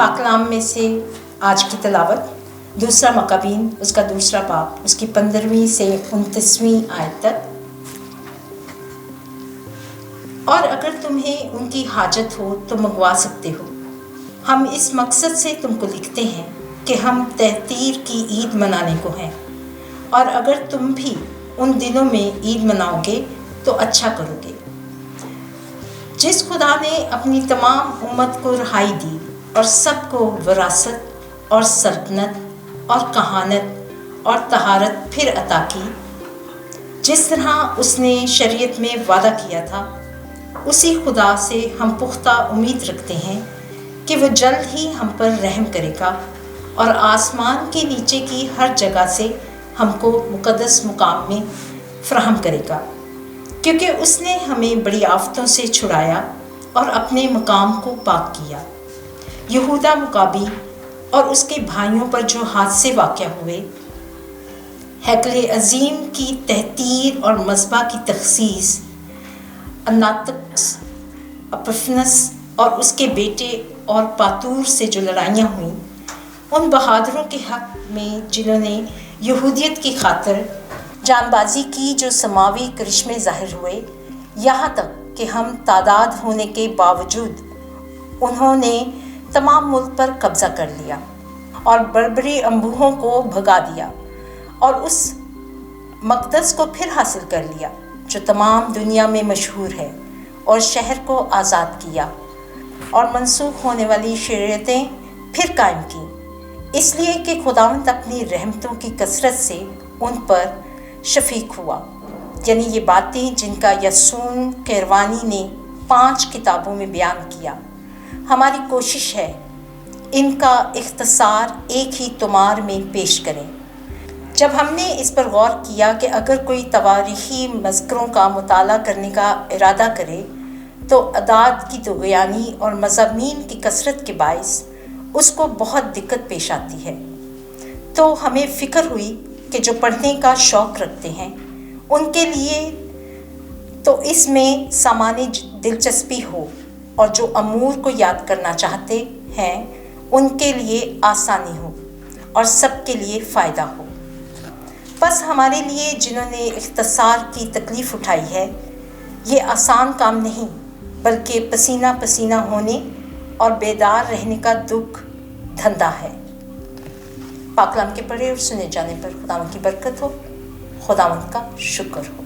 पाकलाम में से आज की तिलावत दूसरा मकाबीन उसका दूसरा बाब उसकी 15वीं से 29वीं आयत तक। और अगर तुम्हें उनकी हाजत हो तो मंगवा सकते हो। हम इस मकसद से तुमको लिखते हैं कि हम तहतीर की ईद मनाने को हैं, और अगर तुम भी उन दिनों में ईद मनाओगे तो अच्छा करोगे। जिस खुदा ने अपनी तमाम उम्मत को रहाई दी और सबको विरासत और सल्तनत और कहानत और तहारत फिर अता की, जिस तरह उसने शरीयत में वादा किया था, उसी खुदा से हम पुख्ता उम्मीद रखते हैं कि वह जल्द ही हम पर रहम करेगा और आसमान के नीचे की हर जगह से हमको मुक़द्दस मुकाम में फ़राहम करेगा, क्योंकि उसने हमें बड़ी आफ़तों से छुड़ाया और अपने मकाम को पाक किया। यहूदा मुकाबी और उसके भाइयों पर जो हादसे वाक़या हुए, हैकल अज़ीम की तहतीर और मज़बा की तख़सीस, अनातक्स अपफनस और उसके बेटे और पातूर से जो लड़ाइयाँ हुईं, उन बहादुरों के हक़ में जिन्होंने यहूदियत की खातिर जानबाजी की, जो समावी करिश्मे ज़ाहिर हुए, यहाँ तक कि हम तादाद होने के बावजूद उन्होंने तमाम मुल्क पर कब्ज़ा कर लिया और बर्बरी अंबुहों को भगा दिया और उस मक़दस को फिर हासिल कर लिया जो तमाम दुनिया में मशहूर है, और शहर को आज़ाद किया और मनसूख होने वाली शरीयतें फिर कायम की, इसलिए कि खुदावंद अपनी रहमतों की कसरत से उन पर शफीक हुआ। यानी ये बातें जिनका यासून कैरवानी ने 5 किताबों में बयान किया। हमारी कोशिश है इनका इख्तिसार एक ही तुमार में पेश करें। जब हमने इस पर गौर किया कि अगर कोई तवारीख़ी मज़करों का मुताला करने का इरादा करे तो अदाद की दुगयानी और मज़ामीन की कसरत के बाइस उसको बहुत दिक्कत पेश आती है। तो हमें फ़िक्र हुई कि जो पढ़ने का शौक़ रखते हैं उनके लिए तो इसमें सामान्य दिलचस्पी हो, और जो अमूर को याद करना चाहते हैं उनके लिए आसानी हो और सबके लिए फ़ायदा हो। बस हमारे लिए जिन्होंने इख्तिसार की तकलीफ़ उठाई है, ये आसान काम नहीं बल्कि पसीना पसीना होने और बेदार रहने का दुख धंधा है। पाकलाम के पढ़े और सुने जाने पर खुदावंद की बरकत हो, खुदावंद का शुक्र हो।